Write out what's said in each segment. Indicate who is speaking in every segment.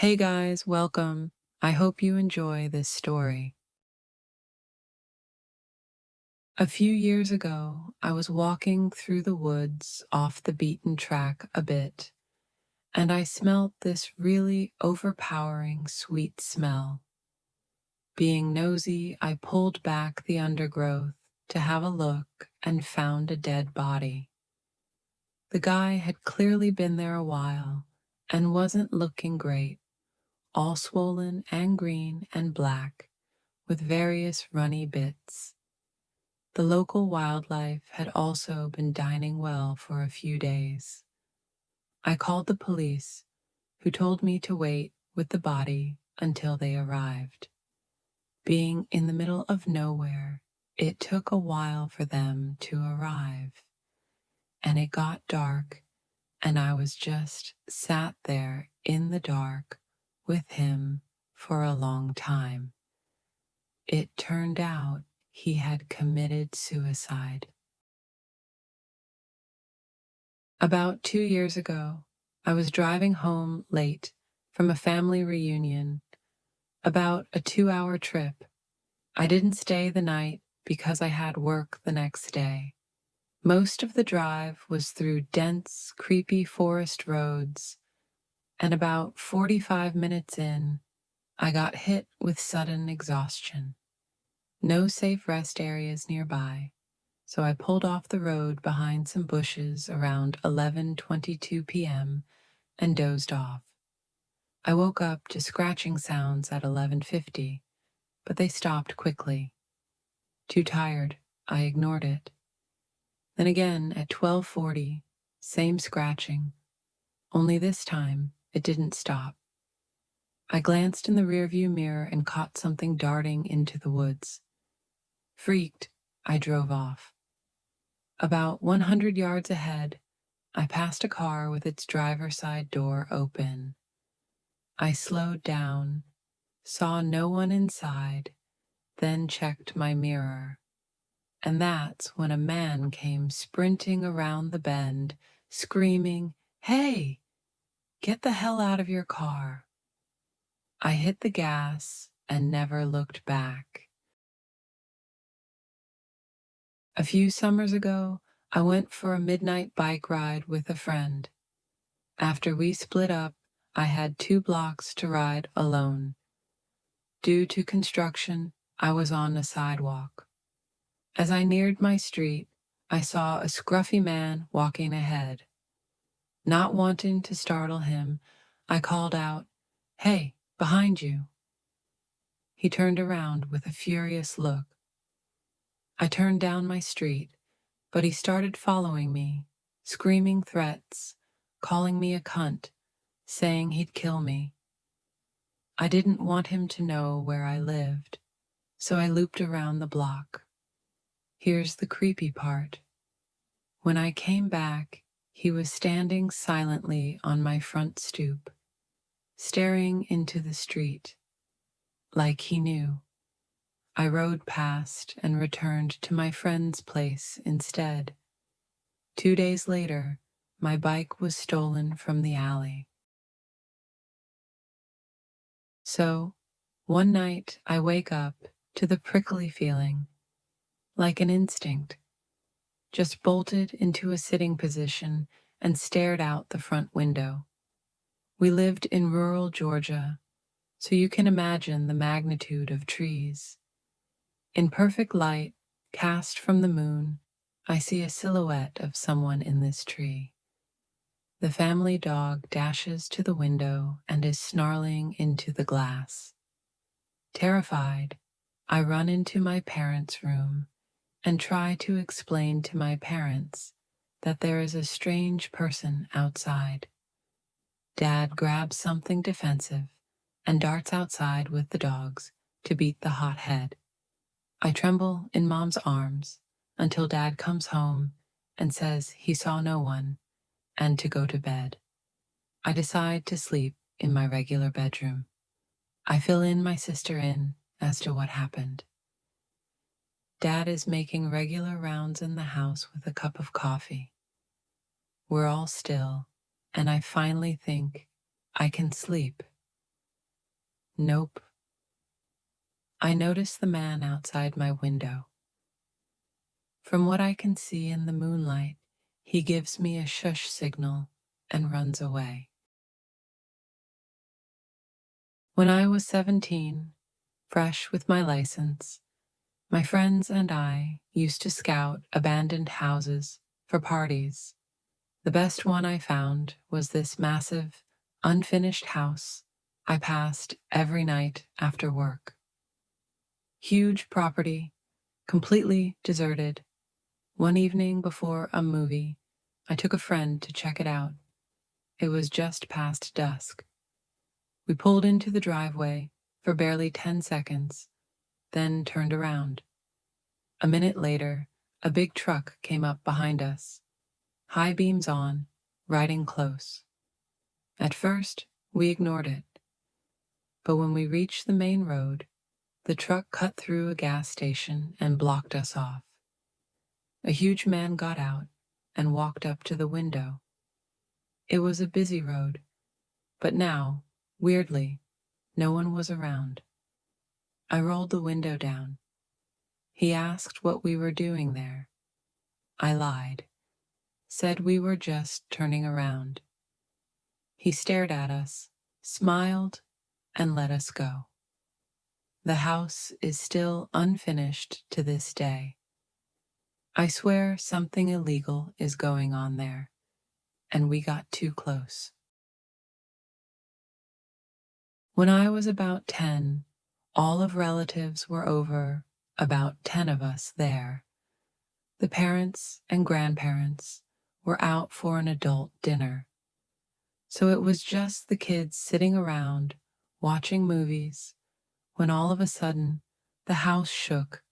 Speaker 1: Hey guys, welcome. I hope you enjoy this story. A few years ago, I was walking through the woods off the beaten track a bit, and I smelt this really overpowering sweet smell. Being nosy, I pulled back the undergrowth to have a look and found a dead body. The guy had clearly been there a while and wasn't looking great, all swollen and green and black, with various runny bits. The local wildlife had also been dining well for a few days. I called the police, who told me to wait with the body until they arrived. Being in the middle of nowhere, it took a while for them to arrive, and it got dark, and I was just sat there in the dark with him for a long time. It turned out he had committed suicide. About 2 years ago, I was driving home late from a family reunion, about a 2-hour trip. I didn't stay the night because I had work the next day. Most of the drive was through dense, creepy forest roads, and about 45 minutes in, I got hit with sudden exhaustion. No safe rest areas nearby, so I pulled off the road behind some bushes around 11:22 p.m. and dozed off. I woke up to scratching sounds at 11:50, but they stopped quickly. Too tired, I ignored it. Then again at 12:40, same scratching, only this time it didn't stop. I glanced in the rearview mirror and caught something darting into the woods. Freaked, I drove off. About 100 yards ahead, I passed a car with its driver's side door open. I slowed down, saw no one inside, then checked my mirror. And that's when a man came sprinting around the bend, screaming, "Hey, get the hell out of your car." I hit the gas and never looked back. A few summers ago, I went for a midnight bike ride with a friend. After we split up, I had 2 blocks to ride alone. Due to construction, I was on a sidewalk. As I neared my street, I saw a scruffy man walking ahead. Not wanting to startle him, I called out, "Hey, behind you." He turned around with a furious look. I turned down my street, but he started following me, screaming threats, calling me a cunt, saying he'd kill me. I didn't want him to know where I lived, so I looped around the block. Here's the creepy part. When I came back, he was standing silently on my front stoop, staring into the street, like he knew. I rode past and returned to my friend's place instead. 2 days later, my bike was stolen from the alley. So, one night I wake up to the prickly feeling, like an instinct. Just bolted into a sitting position and stared out the front window. We lived in rural Georgia, so you can imagine the magnitude of trees. In perfect light, cast from the moon, I see a silhouette of someone in this tree. The family dog dashes to the window and is snarling into the glass. Terrified, I run into my parents' room and try to explain to my parents that there is a strange person outside. Dad grabs something defensive and darts outside with the dogs to beat the hot head. I tremble in Mom's arms until Dad comes home and says he saw no one and to go to bed. I decide to sleep in my regular bedroom. I fill in my sister in as to what happened. Dad is making regular rounds in the house with a cup of coffee. We're all still, and I finally think I can sleep. Nope. I notice the man outside my window. From what I can see in the moonlight, he gives me a shush signal and runs away. When I was 17, fresh with my license, my friends and I used to scout abandoned houses for parties. The best one I found was this massive, unfinished house I passed every night after work. Huge property, completely deserted. One evening before a movie, I took a friend to check it out. It was just past dusk. We pulled into the driveway for barely 10 seconds, then turned around. A minute later, a big truck came up behind us, high beams on, riding close. At first, we ignored it. But when we reached the main road, the truck cut through a gas station and blocked us off. A huge man got out and walked up to the window. It was a busy road, but now, weirdly, no one was around. I rolled the window down. He asked what we were doing there. I lied, said we were just turning around. He stared at us, smiled, and let us go. The house is still unfinished to this day. I swear something illegal is going on there, and we got too close. When I was about 10, all of relatives were over, about 10 of us there. The parents and grandparents were out for an adult dinner. So it was just the kids sitting around, watching movies, when all of a sudden the house shook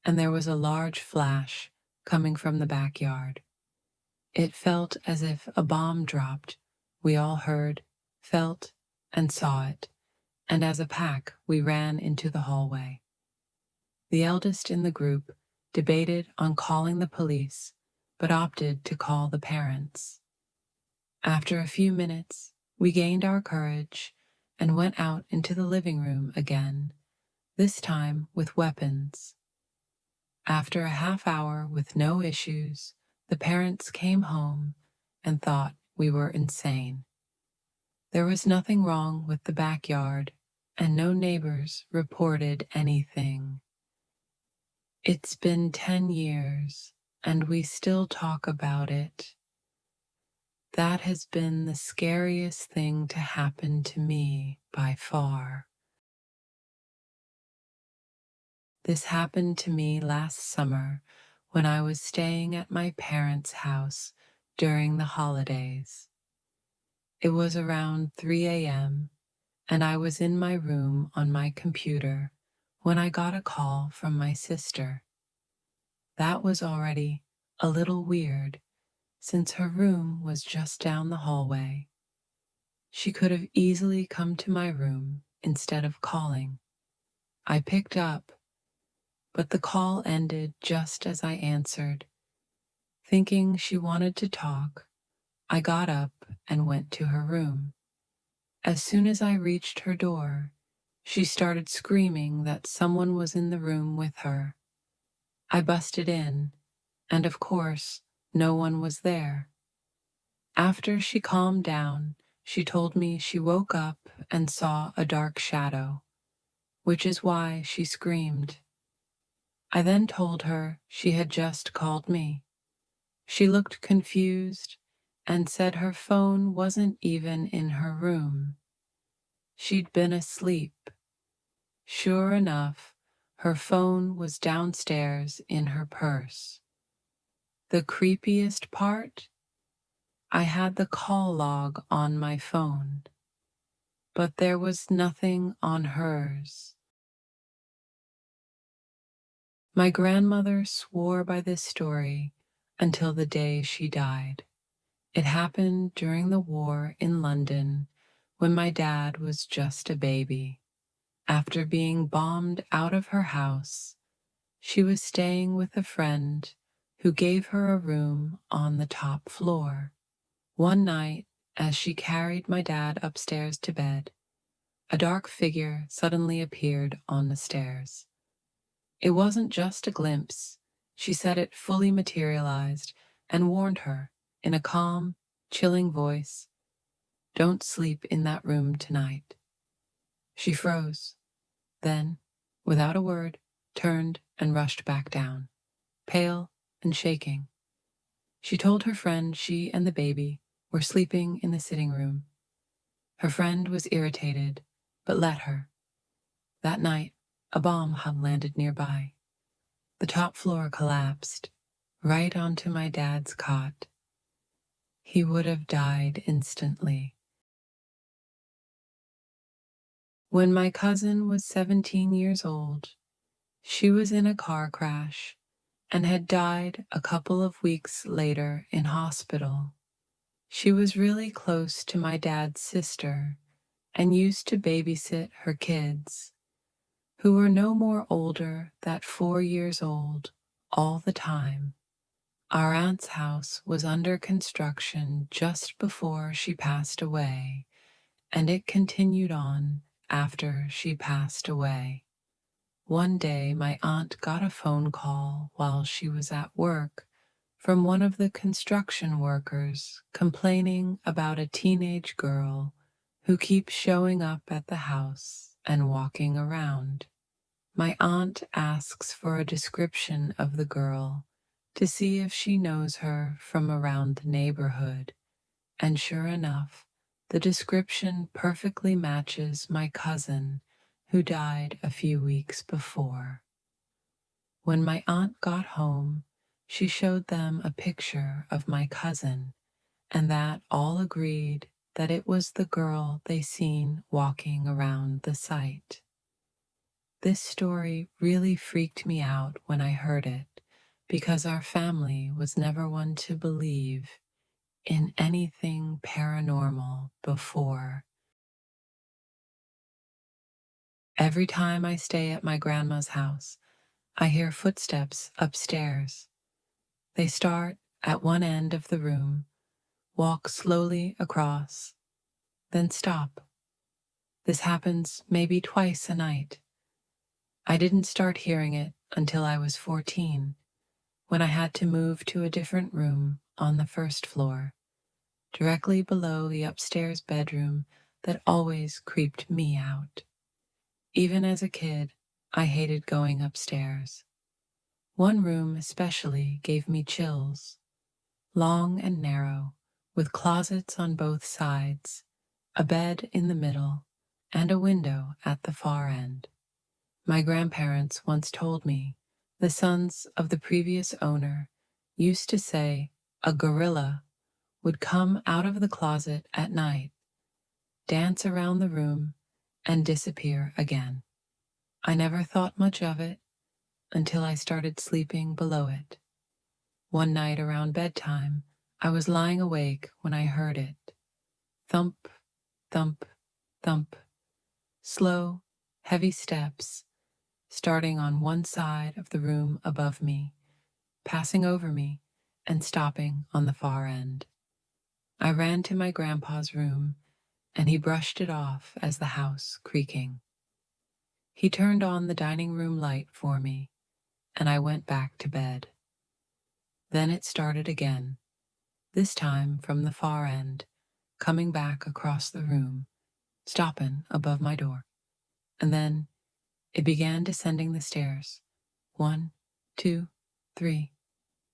Speaker 1: and there was a large flash coming from the backyard. It felt as if a bomb dropped. We all heard, felt, and saw it, and as a pack we ran into the hallway. The eldest in the group debated on calling the police, but opted to call the parents. After a few minutes, we gained our courage and went out into the living room again, this time with weapons. After a half hour with no issues, the parents came home and thought we were insane. There was nothing wrong with the backyard, and no neighbors reported anything. It's been 10 years, and we still talk about it. That has been the scariest thing to happen to me by far. This happened to me last summer when I was staying at my parents' house during the holidays. It was around 3 a.m., and I was in my room on my computer when I got a call from my sister. That was already a little weird, since her room was just down the hallway. She could have easily come to my room instead of calling. I picked up, but the call ended just as I answered. Thinking she wanted to talk, I got up and went to her room. As soon as I reached her door, she started screaming that someone was in the room with her. I busted in, and of course, no one was there. After she calmed down, she told me she woke up and saw a dark shadow, which is why she screamed. I then told her she had just called me. She looked confused and said her phone wasn't even in her room. She'd been asleep. Sure enough, her phone was downstairs in her purse. The creepiest part? I had the call log on my phone, but there was nothing on hers. My grandmother swore by this story until the day she died. It happened during the war in London when my dad was just a baby. After being bombed out of her house, she was staying with a friend who gave her a room on the top floor. One night, as she carried my dad upstairs to bed, a dark figure suddenly appeared on the stairs. It wasn't just a glimpse. She said it fully materialized and warned her in a calm, chilling voice, "Don't sleep in that room tonight." She froze, then, without a word, turned and rushed back down, pale and shaking. She told her friend she and the baby were sleeping in the sitting room. Her friend was irritated, but let her. That night, a bomb had landed nearby. The top floor collapsed, right onto my dad's cot. He would have died instantly. When my cousin was 17 years old, she was in a car crash and had died a couple of weeks later in hospital. She was really close to my dad's sister and used to babysit her kids, who were no more older than 4 years old, all the time. Our aunt's house was under construction just before she passed away, and it continued on after she passed away. One day, my aunt got a phone call while she was at work from one of the construction workers complaining about a teenage girl who keeps showing up at the house and walking around. My aunt asks for a description of the girl to see if she knows her from around the neighborhood, and sure enough, the description perfectly matches my cousin who died a few weeks before. When my aunt got home, she showed them a picture of my cousin, and that all agreed that it was the girl they seen walking around the site. This story really freaked me out when I heard it, because our family was never one to believe in anything paranormal before. Every time I stay at my grandma's house, I hear footsteps upstairs. They start at one end of the room, walk slowly across, then stop. This happens maybe twice a night. I didn't start hearing it until I was 14, when I had to move to a different room on the first floor, directly below the upstairs bedroom that always creeped me out. Even as a kid, I hated going upstairs. One room especially gave me chills, long and narrow, with closets on both sides, a bed in the middle, and a window at the far end. My grandparents once told me the sons of the previous owner used to say a gorilla would come out of the closet at night, dance around the room, and disappear again. I never thought much of it until I started sleeping below it. One night around bedtime, I was lying awake when I heard it. Thump, thump, thump. Slow, heavy steps, starting on one side of the room above me, passing over me, and stopping on the far end. I ran to my grandpa's room, and he brushed it off as the house creaking. He turned on the dining room light for me, and I went back to bed. Then it started again, this time from the far end, coming back across the room, stopping above my door. And then it began descending the stairs. 1, 2, 3,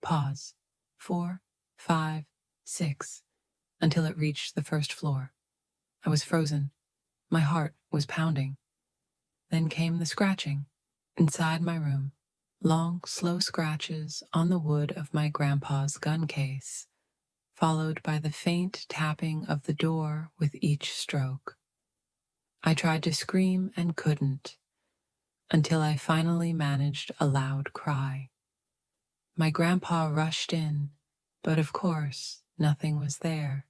Speaker 1: pause, 4, 5, 6, until it reached the first floor. I was frozen. My heart was pounding. Then came the scratching inside my room, long, slow scratches on the wood of my grandpa's gun case, followed by the faint tapping of the door with each stroke. I tried to scream and couldn't, until I finally managed a loud cry. My grandpa rushed in, but of course, nothing was there.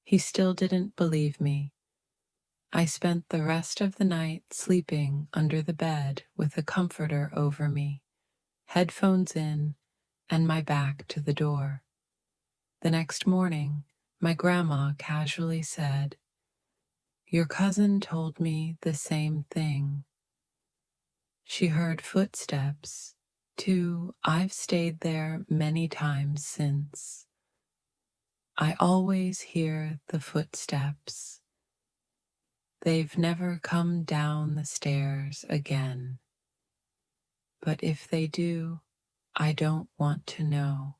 Speaker 1: He still didn't believe me. I spent the rest of the night sleeping under the bed with a comforter over me, headphones in, and my back to the door. The next morning, my grandma casually said, Your cousin told me the same thing. She heard footsteps, too. I've stayed there many times since. I always hear the footsteps. They've never come down the stairs again. But if they do, I don't want to know.